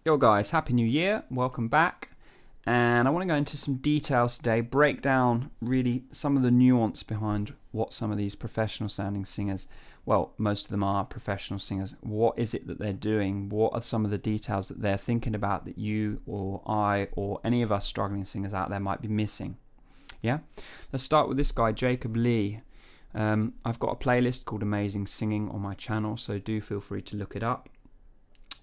Yo guys, Happy New Year, welcome back. And I want to go into some details today, break down really some of the nuance behind what some of these professional sounding singers, well, most of them are professional singers, what is it that they're doing, what are some of the details that they're thinking about that you or I or any of us struggling singers out there might be missing. Yeah? Let's start with this guy, Jacob Lee. I've got a playlist called Amazing Singing on my channel, so do feel free to look it up.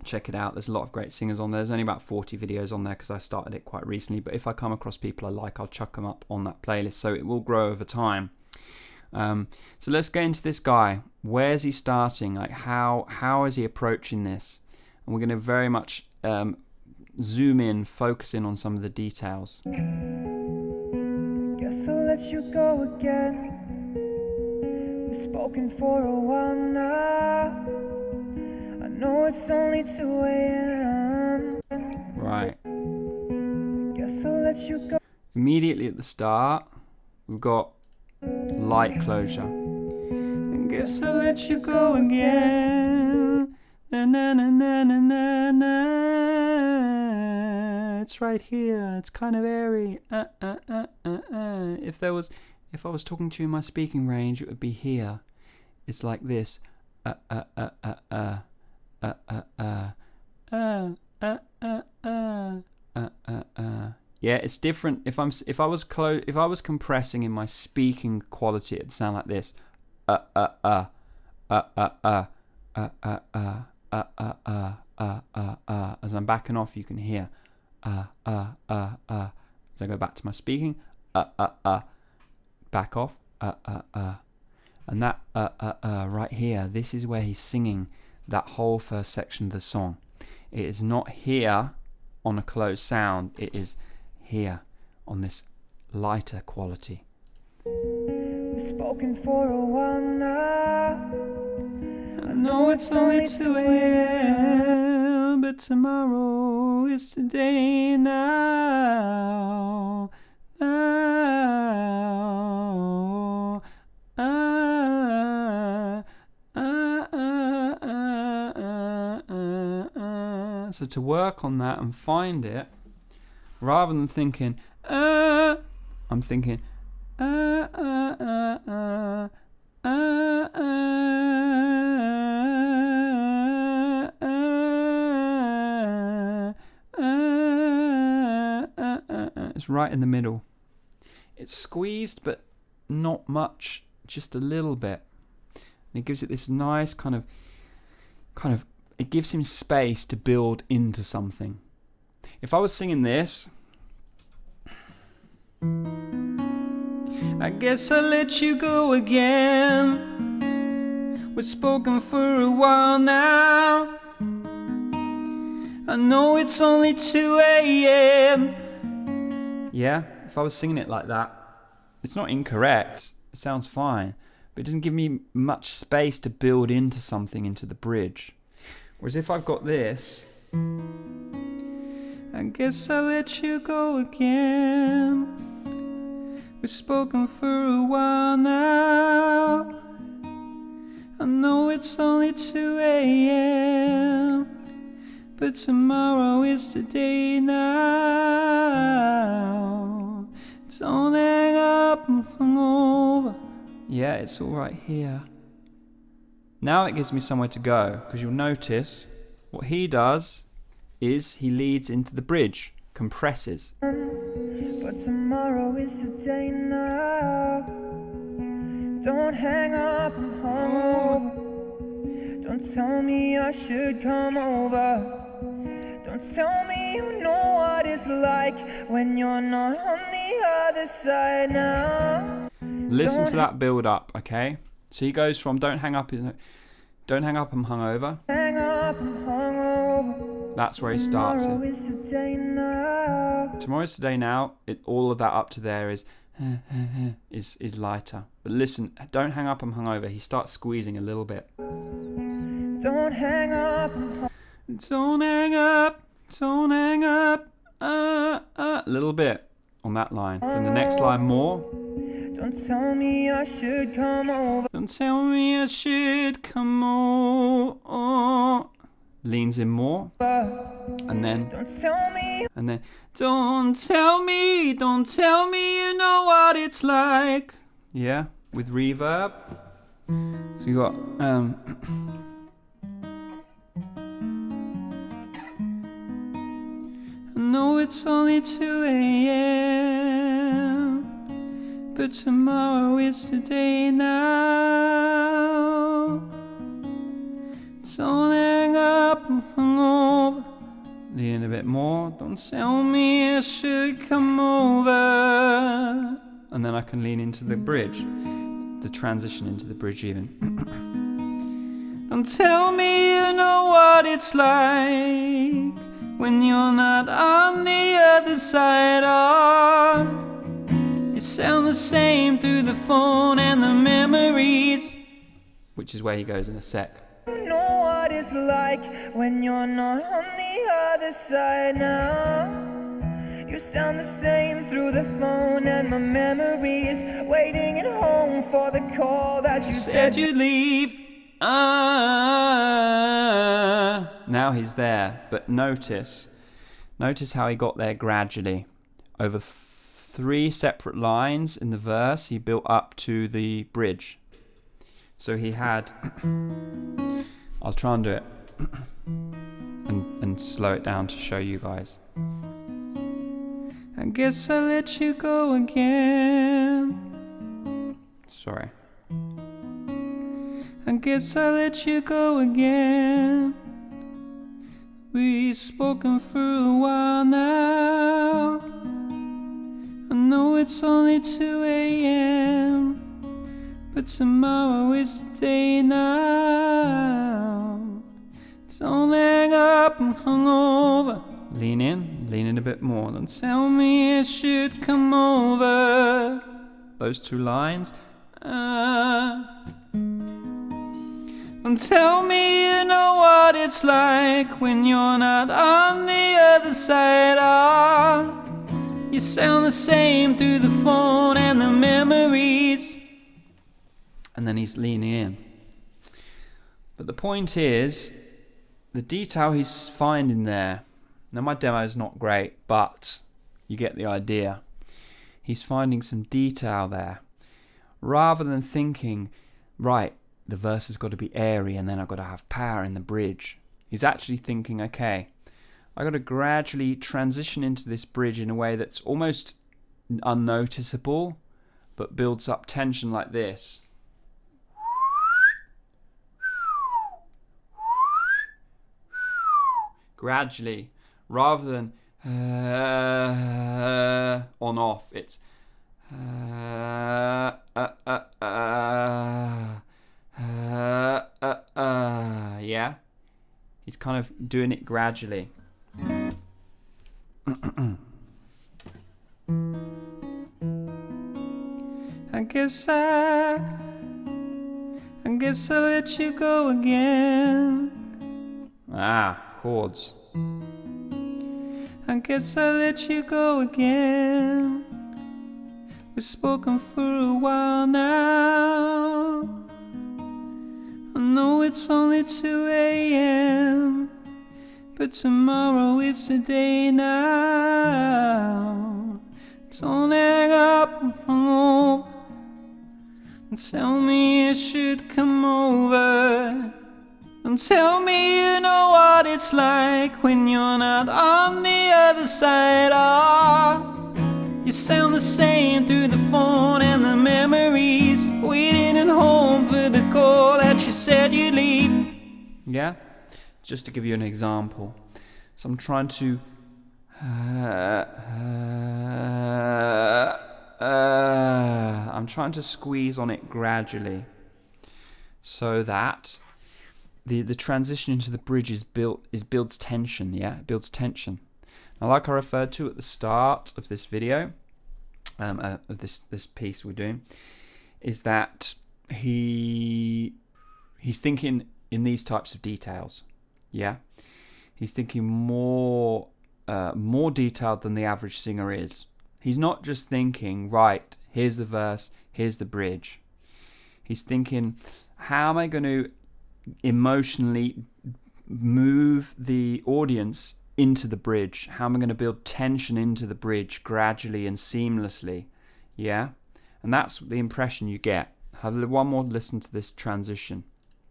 Check it out. There's a lot of great singers on there. There's only about 40 videos on there because I started it quite recently, but if I come across people I like, I'll chuck them up on that playlist, so it will grow over time. So let's get into this guy. Where's he starting? Like how is he approaching this? And we're going to very much zoom in, focus in on some of the details. Guess I'll let you go again. We've spoken for a while now. I know it's only 2 a.m. Right. Guess I'll let you go. Immediately at the start, we've got light closure. And guess I'll let you go again. Na na na na na na na. It's right here. It's kind of airy. If I was talking to you in my speaking range, it would be here. It's like this. Yeah, it's different. If I was compressing in my speaking quality, it'd sound like this. As I'm backing off, you can hear as I go back to my speaking, back off, and that right here, this is where he's singing that whole first section of the song. It is not here on a closed sound, it is here on this lighter quality. We've spoken for a while now. I know it's only 2 a.m., but tomorrow is today now. So to work on that and find it, rather than thinking, I'm thinking, it's right in the middle. It's squeezed, but not much, just a little bit. And it gives it this nice kind of, it gives him space to build into something. If I was singing this, I guess I'll let you go again. We've spoken for a while now. I know it's only 2 a.m. Yeah, if I was singing it like that, it's not incorrect. It sounds fine, but it doesn't give me much space to build into something, into the bridge. Whereas if I've got this, I guess I'll let you go again. We've spoken for a while now. I know it's only 2 a.m., but tomorrow is today now. Don't hang up and hang over. Yeah, it's all right here. Now it gives me somewhere to go, because you'll notice what he does is he leads into the bridge, compresses. But tomorrow is today now. Don't hang up, I'm hungover. Don't tell me I should come over. Don't tell me you know what it's like when you're not on the other side now. Listen to that build up, okay? So he goes from don't hang up, I'm hungover. Hang up, I'm hungover. That's where he starts it. Tomorrow is today now. Tomorrow's today now. All of that up to there is lighter. But listen, don't hang up, I'm hungover. He starts squeezing a little bit. Don't hang up, Don't hang up, don't hang up, a little bit on that line. Then the next line more. Don't tell me I should come over. Don't tell me I should come over. leans in more, and then Don't tell me don't tell me you know what it's like. Yeah, with reverb. So you got I know it's only 2 a.m. but tomorrow is today now. Don't hang up and hang over. Lean a bit more. Don't tell me I should come over. And then I can lean into the bridge, the transition into the bridge even. Don't tell me you know what it's like when you're not on the other side. Oh, you sound the same through the phone and the memories. Which is where he goes in a sec. you know what it's like when you're not on the other side now. You sound the same through the phone and my memories, waiting at home for the call that you Said you'd leave. Now he's there, but notice how he got there gradually. Over 3 separate lines in the verse, he built up to the bridge. So he had, I'll try and do it and slow it down to show you guys. I guess I'll let you go again. Sorry. I guess I'll let you go again. We've spoken for a while now. I know it's only 2 a.m. but tomorrow is the day now. Don't hang up and hang over. Lean in a bit more. Don't tell me I should come over. Those 2 lines. Don't tell me you know what it's like when you're not on the other side. Oh, you sound the same through the phone and the memories. And then he's leaning in. But the point is, the detail he's finding there. Now my demo is not great, but you get the idea. He's finding some detail there. Rather than thinking, right, the verse has got to be airy and then I've got to have power in the bridge. He's actually thinking, okay, I've got to gradually transition into this bridge in a way that's almost unnoticeable, but builds up tension like this. Gradually, rather than on off, it's yeah. He's kind of doing it gradually. I guess I'll let you go again. Chords. I guess I'll let you go again. We've spoken for a while now. I know it's only 2 a.m. but tomorrow is the day now. Don't hang up and hang over and tell me I should come over. And tell me you know what it's like when you're not on the other side. Oh, you sound the same through the phone and the memories, waiting at home for the call that you said you'd leave. Yeah? Just to give you an example. So I'm trying to squeeze on it gradually so that the transition into the bridge builds tension, yeah? It builds tension. Now, like I referred to at the start of this video, of this piece we're doing, is that he's thinking in these types of details, yeah? He's thinking more detailed than the average singer is. He's not just thinking, right, here's the verse, here's the bridge. He's thinking, how am I going to emotionally move the audience into the bridge, how am I going to build tension into the bridge gradually and seamlessly. Yeah, and that's the impression you get. Have one more listen to this transition.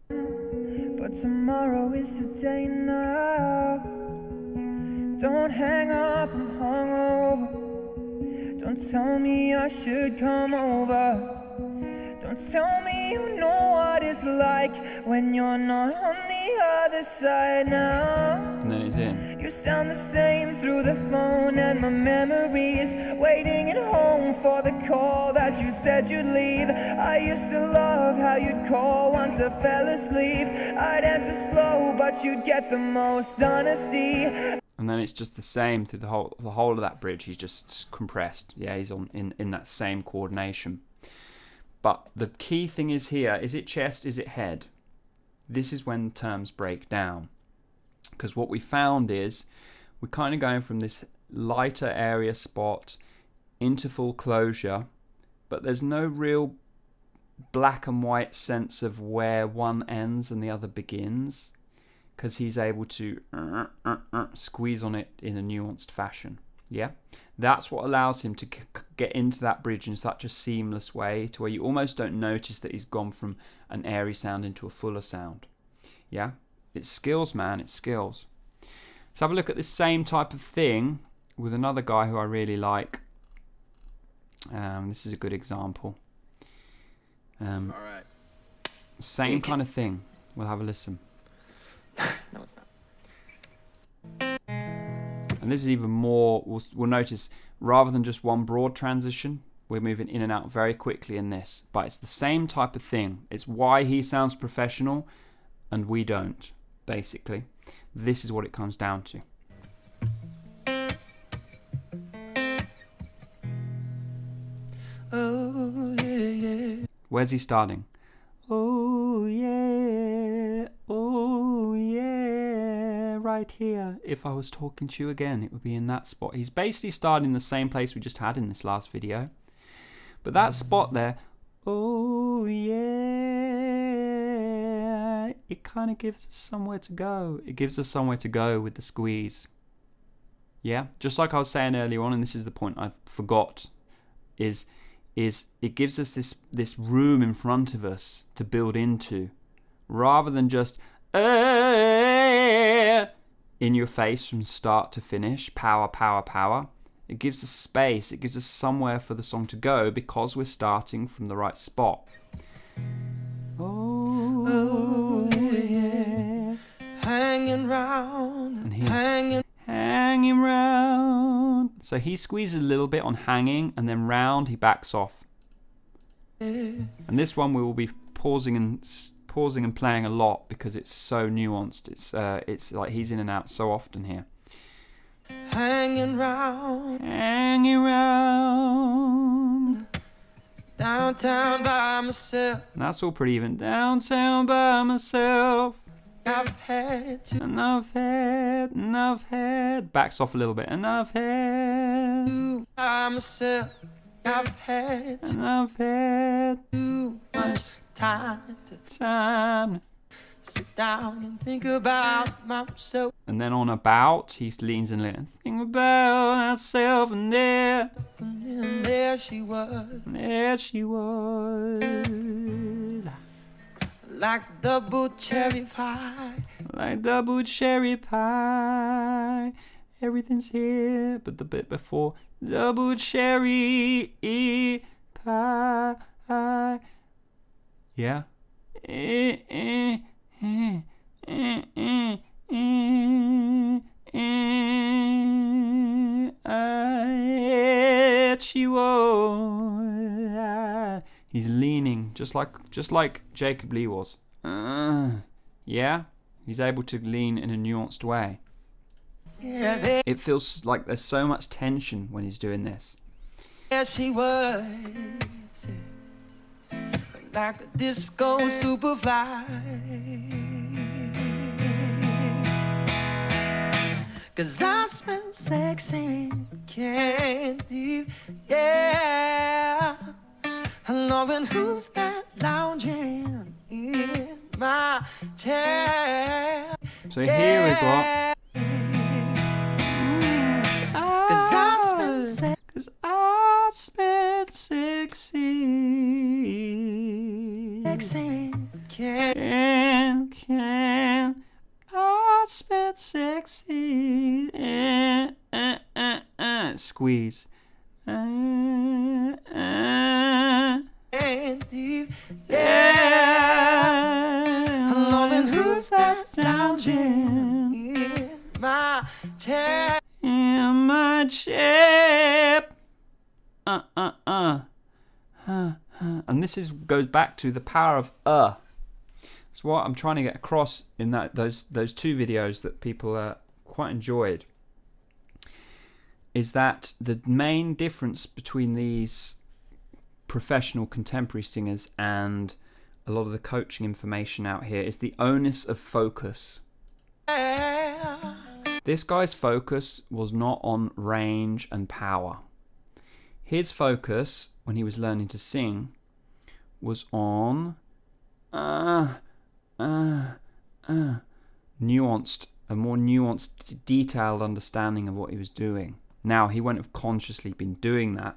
But tomorrow is today now. Don't hang up, I'm hungover. Don't tell me I should come over. Don't tell me you know what it's like when you're not on the other side now. And then it's in. You sound the same through the phone, and my memory is waiting at home for the call that you said you'd leave. I used to love how you'd call once I fell asleep. I'd answer slow, but you'd get the most honesty. And then it's just the same through the whole of that bridge. He's just compressed. Yeah, he's on in that same coordination. But the key thing is here, is it chest, is it head? This is when terms break down. Because what we found is we're kind of going from this lighter area spot into full closure, but there's no real black and white sense of where one ends and the other begins, because he's able to squeeze on it in a nuanced fashion. Yeah, that's what allows him to get into that bridge in such a seamless way to where you almost don't notice that he's gone from an airy sound into a fuller sound. Yeah, it's skills, man, it's skills. Let's have a look at this same type of thing with another guy who I really like. This is a good example. All right. Same kind of thing. We'll have a listen. No, it's not. And this is even more, we'll notice, rather than just one broad transition, we're moving in and out very quickly in this. But it's the same type of thing. It's why he sounds professional and we don't, basically. This is what it comes down to. Oh, yeah, yeah. Where's he starting? Oh, yeah, oh, yeah, right here. If I was talking to you again, it would be in that spot. He's basically starting the same place we just had in this last video. But that spot there, oh, yeah, it kind of gives us somewhere to go. It gives us somewhere to go with the squeeze. Yeah, just like I was saying earlier on, and this is the point I forgot, is it gives us this room in front of us to build into, rather than just in your face from start to finish, power, power, power. It gives us space, it gives us somewhere for the song to go because we're starting from the right spot. Oh, yeah. Hanging round, And here, hanging round. So he squeezes a little bit on hanging, and then round he backs off. And this one we will be pausing and playing a lot because it's so nuanced. It's like he's in and out so often here. hanging round, Hanging round. downtown by myself. And that's all pretty even. Downtown by myself. I've had to Enough head. Backs off a little bit. Enough head. do by myself. I've had Enough head. too much time to Time. sit down and think about myself. And then on about, he leans in a little. Think about myself, and there she was, she was. like double cherry pie. Like double cherry pie. Everything's here, but the bit before. Double cherry pie. Yeah. She was. He's leaning just like Jacob Lee was. Yeah, he's able to lean in a nuanced way. Yeah, It feels like there's so much tension when he's doing this. there she was, like a disco superfly. 'Cause I smell sexy candy, yeah. And loving who's that lounging in my chair. So here we've got. Cause I smell sexy. Can I smell sexy? Squeeze. I'm loving who's that lounging in my chair. In my chair. And this goes back to the power of It's what I'm trying to get across in those two videos that people quite enjoyed. Is that the main difference between these professional contemporary singers and a lot of the coaching information out here is the onus of focus. This guy's focus was not on range and power. His focus when he was learning to sing was on nuanced, a more nuanced, detailed understanding of what he was doing. Now, he wouldn't have consciously been doing that.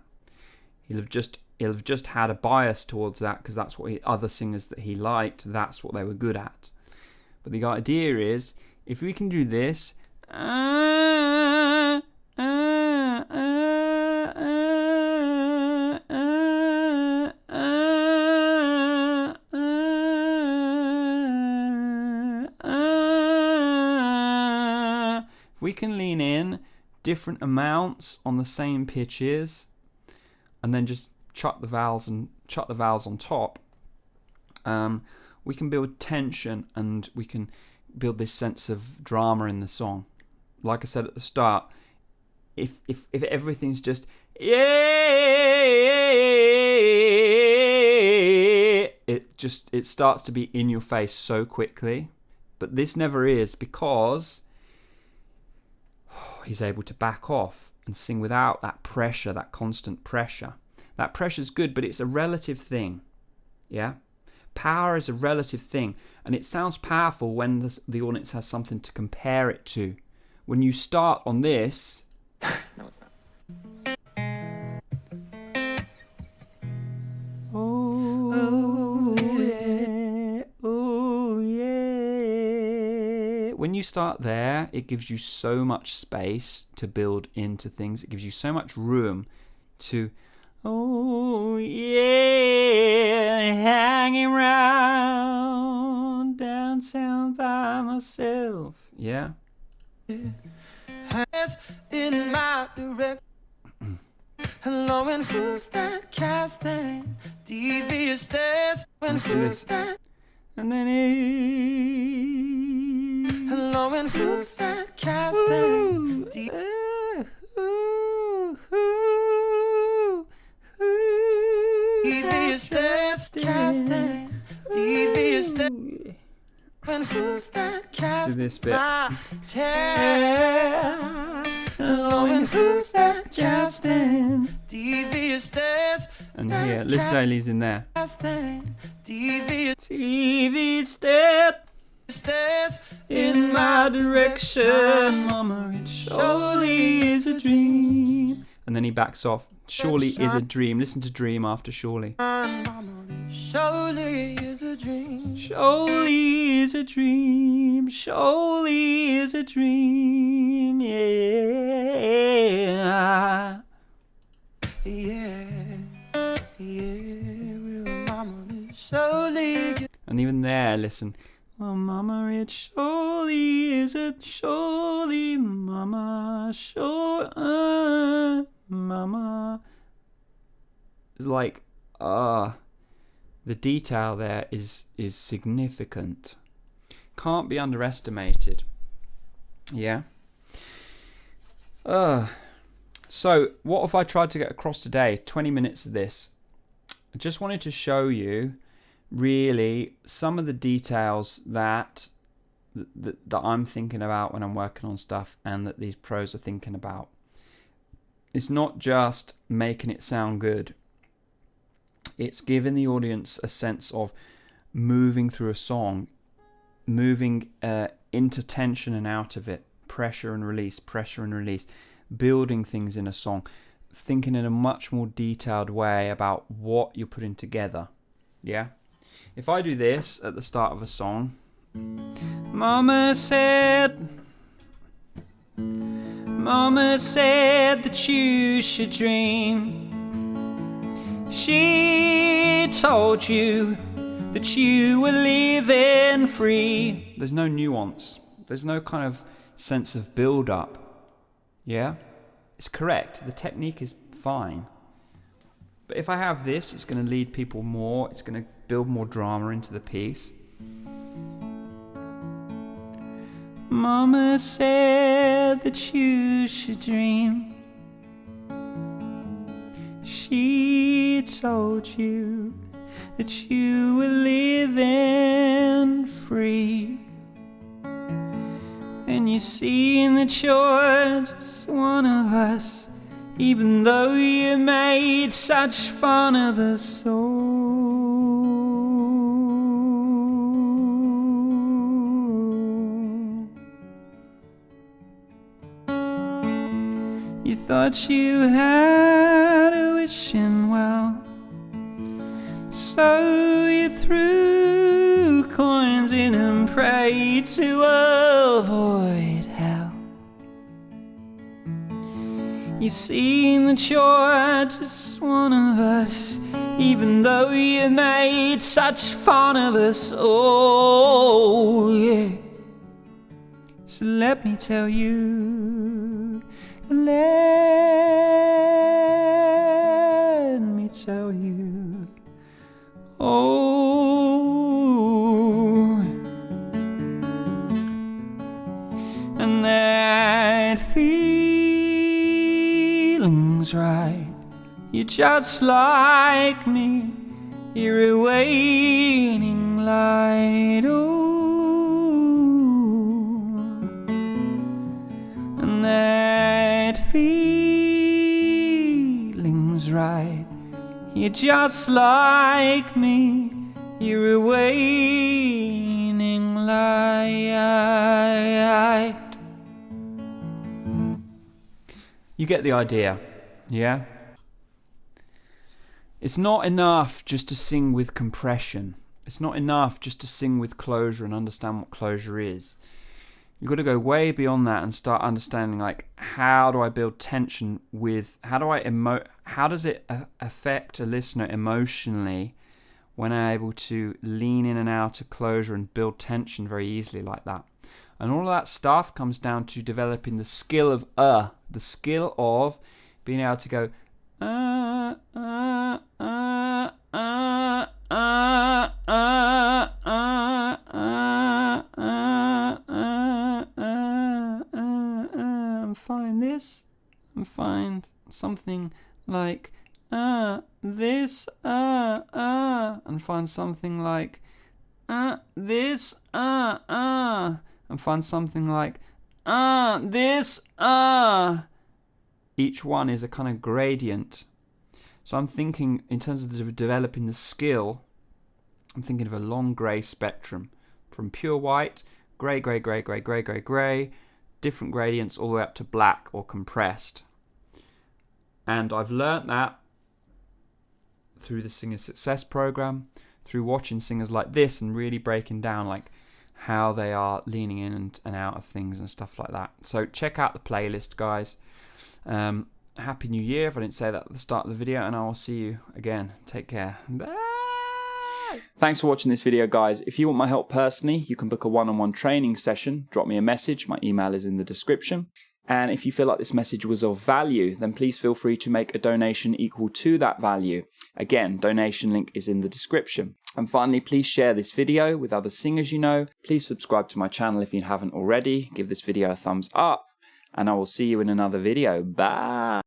He'll have just had a bias towards that because that's what other singers that he liked, that's what they were good at. But the idea is, if we can do this, we can lean in different amounts on the same pitches and then just chuck the vowels on top, we can build tension and we can build this sense of drama in the song. Like I said at the start, if everything's just it starts to be in your face so quickly. But this never is, because he's able to back off and sing without that pressure, that constant pressure. That pressure's good, but it's a relative thing. Yeah? Power is a relative thing, and it sounds powerful when the audience has something to compare it to. When you start on this... No, it's not. Oh, yeah, oh, yeah. When you start there, it gives you so much space to build into things. It gives you so much room to... Oh, yeah, hanging around downtown by myself. Yeah? Hands in my direction. Hello, and who's that casting devious stares? Let's do this. And then Hello, and who's that casting devious stares? Casting devious stares. And who's that casting do this bit. my chair? Hello, and who's that casting devious stares? And here, listen only's in there. Casting devious TV stares in my direction. Mama, it surely is a dream. And then he backs off. Surely is a dream. Listen to dream after surely. surely is a dream. Surely is a dream. Surely is a dream. Yeah. Yeah, well, mama, it surely get And even there, listen. Oh, mama, it surely is a surely, mama, sure, mama. It's like, the detail there is significant. Can't be underestimated. Yeah. So, what have I tried to get across today? 20 minutes of this. I just wanted to show you really some of the details that I'm thinking about when I'm working on stuff, and that these pros are thinking about. It's not just making it sound good. It's giving the audience a sense of moving through a song, moving into tension and out of it, pressure and release, building things in a song, thinking in a much more detailed way about what you're putting together. Yeah? If I do this at the start of a song, Mama said that you should dream. She told you that you were living free. There's no nuance. There's no kind of sense of build-up. Yeah? It's correct. The technique is fine. But if I have this, it's going to lead people more. It's going to build more drama into the piece. Mama said that you should dream. She told you that you were living free. And you see that you're just one of us, even though you made such fun of us all. You thought you had a wishing well, so you threw coins in and prayed to avoid hell. You seen that you're just one of us, even though you made such fun of us. Oh, yeah. So let me tell you, let me tell you, oh, and that feeling's right. You're just like me, you're a waning light, oh, and that feeling's right. You're just like me, you're a waning light. You get the idea, yeah? It's not enough just to sing with compression. It's not enough just to sing with closure and understand what closure is. You've got to go way beyond that and start understanding, like, how do I build tension with, how does it affect a listener emotionally when I'm able to lean in and out of closure and build tension very easily like that. And all of that stuff comes down to developing the skill of the skill of being able to go I'm fine this, I'm fine something like this and find something like this and find something like this Each one is a kind of gradient. So I'm thinking, in terms of developing the skill, I'm thinking of a long grey spectrum from pure white, grey, grey, grey, grey, grey, grey, grey, different gradients all the way up to black or compressed. And I've learnt that through the Singer Success Program, through watching singers like this and really breaking down like how they are leaning in and out of things and stuff like that. So check out the playlist, guys. Happy New Year if I didn't say that at the start of the video, and I will see you again. Take care. Bye. Thanks for watching this video, guys. If you want my help personally, you can book a one-on-one training session. Drop me a message. My email is in the description. And if you feel like this message was of value, then please feel free to make a donation equal to that value. Again, donation link is in the description. And finally, please share this video with other singers you know. Please subscribe to my channel if you haven't already. Give this video a thumbs up. And I will see you in another video. Bye.